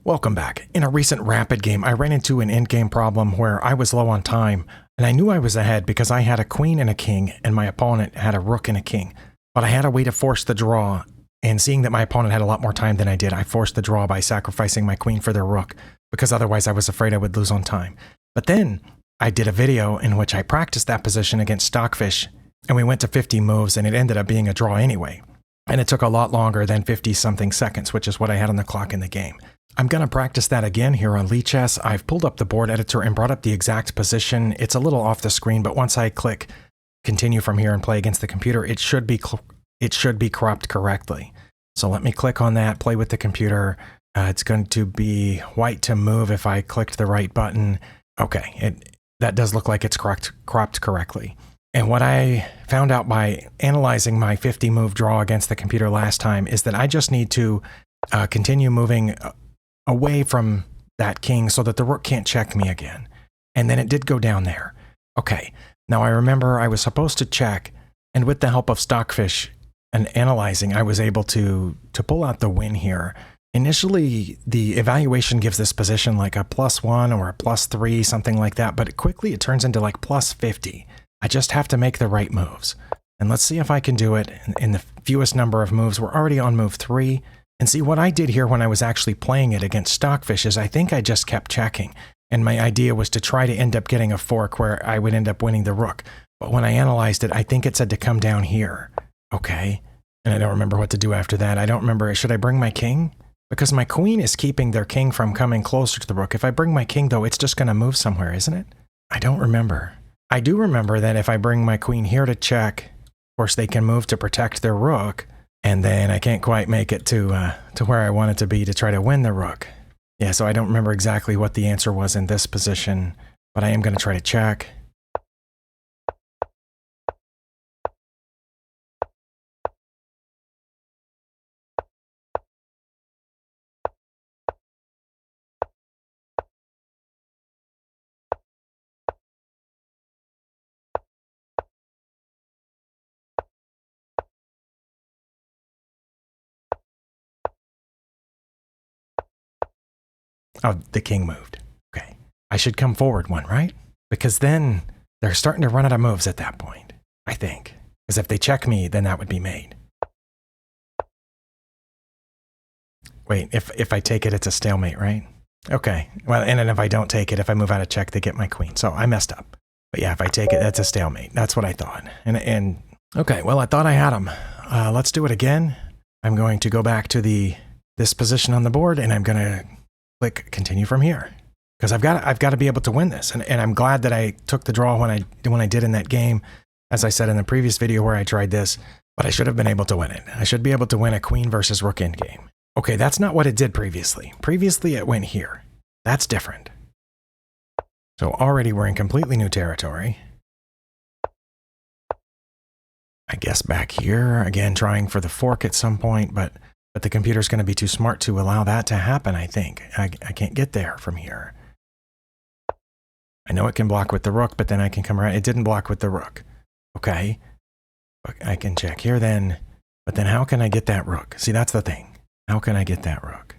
Welcome back. In a recent Rapid game, I ran into an endgame problem where I was low on time, and I knew I was ahead because I had a queen and a king, and my opponent had a rook and a king. But I had a way to force the draw, and seeing that my opponent had a lot more time than I did, I forced the draw by sacrificing my queen for their rook, because otherwise I was afraid I would lose on time. But then, I did a video in which I practiced that position against Stockfish, and we went to 50 moves, and it ended up being a draw anyway. And it took a lot longer than 50-something seconds, which is what I had on the clock in the game. I'm going to practice that again here on Lichess. I've pulled up the board editor and brought up the exact position. It's a little off the screen, but once I click continue from here and play against the computer, it should be cropped correctly. So let me click on that, play with the computer. It's going to be white to move if I clicked the right button. Okay, that does look like it's cropped correctly. And what I found out by analyzing my 50 move draw against the computer last time is that I just need to continue moving away from that king so that the rook can't check me again. And then it did go down there. Okay, now I remember I was supposed to check, and with the help of Stockfish and analyzing, I was able to pull out the win here. Initially, the evaluation gives this position like a +1 or a +3, something like that, but quickly it turns into like +50. I just have to make the right moves. And let's see if I can do it in the fewest number of moves. We're already on move 3. And see, what I did here when I was actually playing it against Stockfish is I think I just kept checking. And my idea was to try to end up getting a fork where I would end up winning the rook. But when I analyzed it, I think it said to come down here. Okay. And I don't remember what to do after that. I don't remember. Should I bring my king? Because my queen is keeping their king from coming closer to the rook. If I bring my king, though, it's just going to move somewhere, isn't it? I don't remember. I do remember that if I bring my queen here to check, of course, they can move to protect their rook. And then I can't quite make it to where I want it to be to try to win the rook. Yeah, so I don't remember exactly what the answer was in this position, but I am going to try to check. Oh, the king moved. Okay. I should come forward one, right? Because then they're starting to run out of moves at that point, I think. Because if they check me, then that would be mate. Wait, if I take it, it's a stalemate, right? Okay. Well, and then if I don't take it, if I move out of check, they get my queen. So I messed up. But yeah, if I take it, that's a stalemate. That's what I thought. And okay, well, I thought I had them. Let's do it again. I'm going to go back to this position on the board, and I'm going to click continue from here, because I've got to be able to win this, and I'm glad that I took the draw when I did in that game, as I said in the previous video where I tried this. But I should have been able to win it. I should be able to win a queen versus rook endgame. Okay, that's not what it did previously. Previously it went here. That's different. So already we're in completely new territory. I guess back here again, trying for the fork at some point, but the computer's going to be too smart to allow that to happen, I think. I can't get there from here. I know it can block with the rook, but then I can come around. It didn't block with the rook. Okay. I can check here then. But then how can I get that rook? See, that's the thing. How can I get that rook?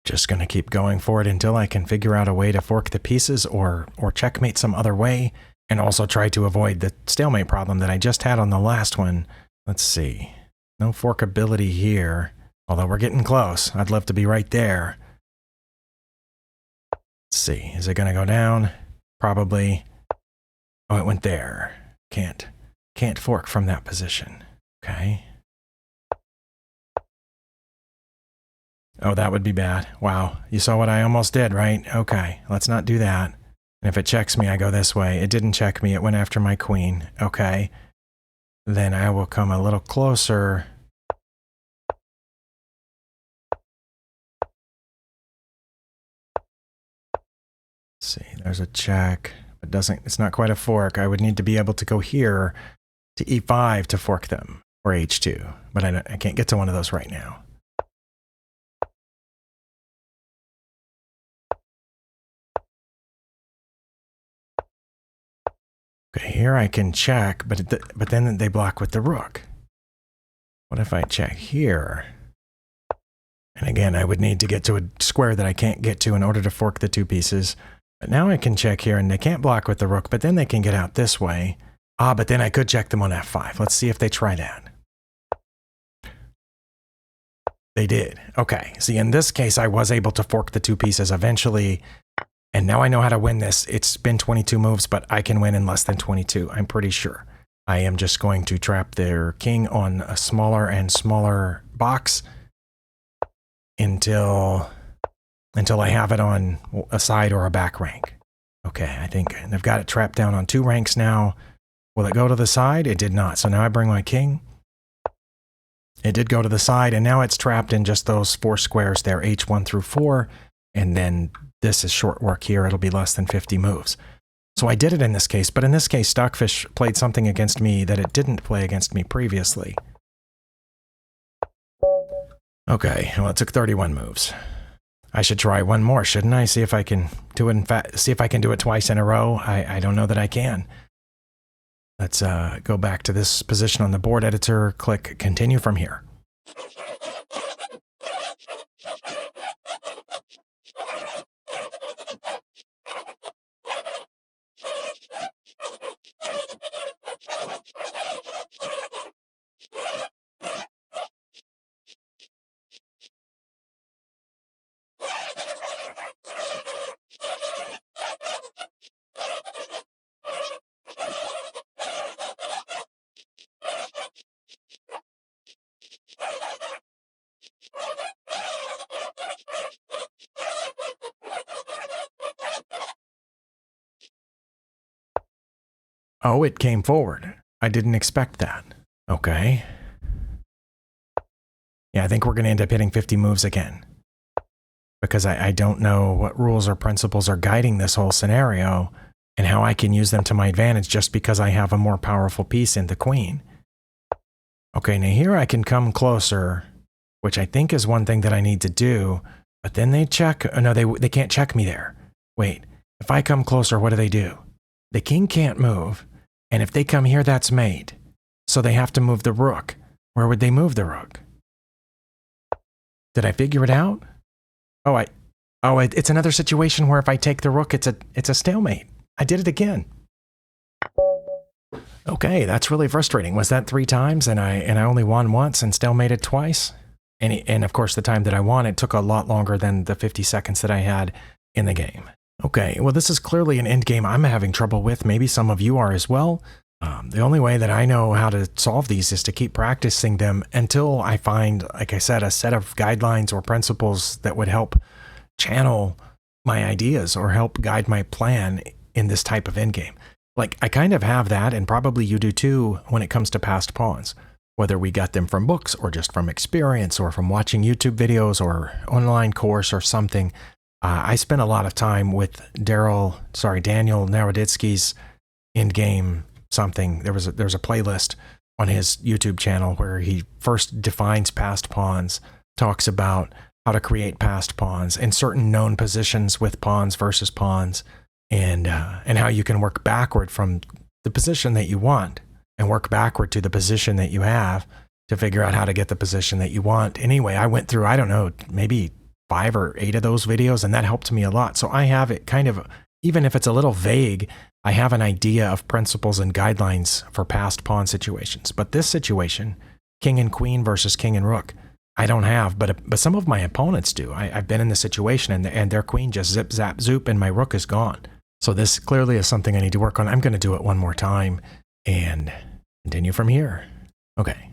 Just going to keep going for it until I can figure out a way to fork the pieces or checkmate some other way. And also try to avoid the stalemate problem that I just had on the last one. Let's see. No forkability here. Although we're getting close. I'd love to be right there. Let's see. Is it going to go down? Probably. Oh, it went there. Can't fork from that position. Okay. Oh, that would be bad. Wow. You saw what I almost did, right? Okay. Let's not do that. And if it checks me, I go this way. It didn't check me. It went after my queen. Okay. Then I will come a little closer. Let's see. There's a check. It's not quite a fork. I would need to be able to go here to E5 to fork them, or H2. But I can't get to one of those right now. Okay, here I can check, but then they block with the rook. What if I check here? And again, I would need to get to a square that I can't get to in order to fork the two pieces. But now I can check here, and they can't block with the rook, but then they can get out this way. Ah, but then I could check them on f5. Let's see if they try that. They did. Okay. See, in this case, I was able to fork the two pieces eventually. And now I know how to win this. It's been 22 moves, but I can win in less than 22. I'm pretty sure. I am just going to trap their king on a smaller and smaller box until I have it on a side or a back rank. Okay, I think they've got it trapped down on 2 ranks now. Will it go to the side? It did not. So now I bring my king. It did go to the side, and now it's trapped in just those 4 squares there, h1 through 4. And then this is short work here. It'll be less than 50 moves. So I did it in this case, but in this case, Stockfish played something against me that it didn't play against me previously. Okay, well, it took 31 moves. I should try one more, shouldn't I? See if I can do it. See if I can do it twice in a row. I don't know that I can. Let's go back to this position on the board editor. Click continue from here. Oh, it came forward. I didn't expect that. Okay. Yeah, I think we're going to end up hitting 50 moves again. Because I don't know what rules or principles are guiding this whole scenario and how I can use them to my advantage just because I have a more powerful piece in the queen. Okay, now here I can come closer, which I think is one thing that I need to do, but then they check. Oh, no, they can't check me there. Wait, if I come closer, what do? The king can't move, and if they come here, that's mate. So they have to move the rook. Where would they move the rook? Did I figure it out? It's another situation where if I take the rook, it's a stalemate. I did it again. Okay, that's really frustrating. Was that 3 times and I only won once and stalemated twice? And of course, the time that I won, it took a lot longer than the 50 seconds that I had in the game. Okay, well, this is clearly an end game I'm having trouble with. Maybe some of you are as well. The only way that I know how to solve these is to keep practicing them until I find, like I said, a set of guidelines or principles that would help channel my ideas or help guide my plan in this type of endgame. Like, I kind of have that, and probably you do too, when it comes to passed pawns. Whether we got them from books or just from experience or from watching YouTube videos or online course or something. I spent a lot of time with Daniel Naroditsky's endgame something. There's a playlist on his YouTube channel where he first defines passed pawns, talks about how to create passed pawns in certain known positions with pawns versus pawns, and how you can work backward from the position that you want and work backward to the position that you have to figure out how to get the position that you want. Anyway, I went through, I don't know, maybe 5 or 8 of those videos, and that helped me a lot. So I have it kind of, even if it's a little vague, I have an idea of principles and guidelines for passed pawn situations. But this situation, king and queen versus king and rook, I don't have, but some of my opponents do. I've been in the situation, and their queen just zip, zap, zoop, and my rook is gone. So this clearly is something I need to work on. I'm going to do it one more time and continue from here. Okay.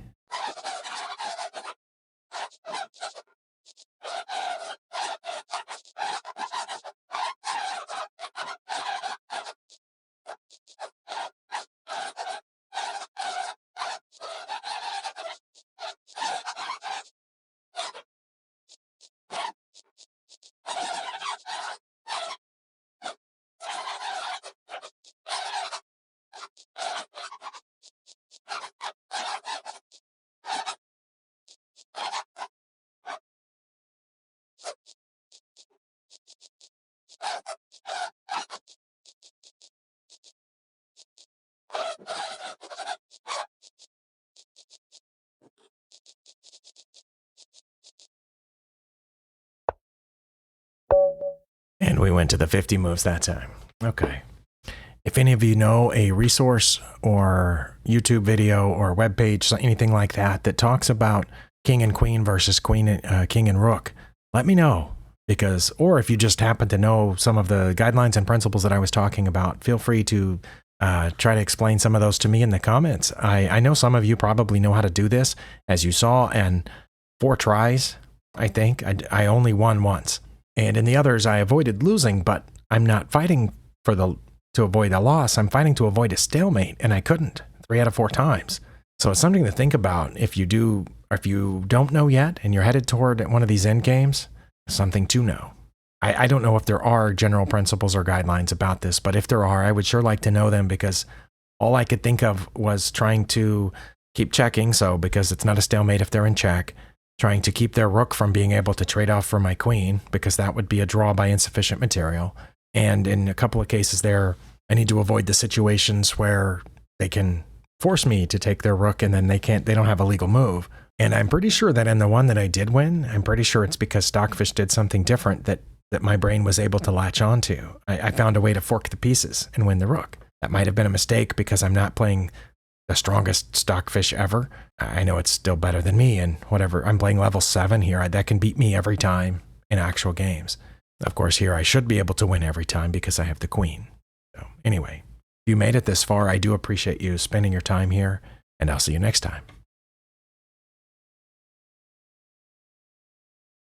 And we went to the 50 moves that time. Okay. If any of you know a resource or YouTube video or web page, anything like that, that talks about king and queen versus king and rook, let me know. Because, or if you just happen to know some of the guidelines and principles that I was talking about, feel free to try to explain some of those to me in the comments. I know some of you probably know how to do this, as you saw, and 4 tries, I think. I only won once. And in the others, I avoided losing, but I'm not fighting to avoid a loss. I'm fighting to avoid a stalemate, and I couldn't 3 out of 4 times. So it's something to think about if you don't know yet, and you're headed toward one of these end games. Something to know. I don't know if there are general principles or guidelines about this, but if there are, I would sure like to know them, because all I could think of was trying to keep checking, so because it's not a stalemate if they're in check, trying to keep their rook from being able to trade off for my queen, because that would be a draw by insufficient material. And in a couple of cases there, I need to avoid the situations where they can force me to take their rook and then they don't have a legal move. And I'm pretty sure that in the one that I did win, I'm pretty sure it's because Stockfish did something different that my brain was able to latch onto. I found a way to fork the pieces and win the rook. That might have been a mistake because I'm not playing the strongest Stockfish ever. I know it's still better than me, and whatever, I'm playing level 7 here. That can beat me every time in actual games. Of course, here I should be able to win every time because I have the queen. So anyway, if you made it this far, I do appreciate you spending your time here, and I'll see you next time.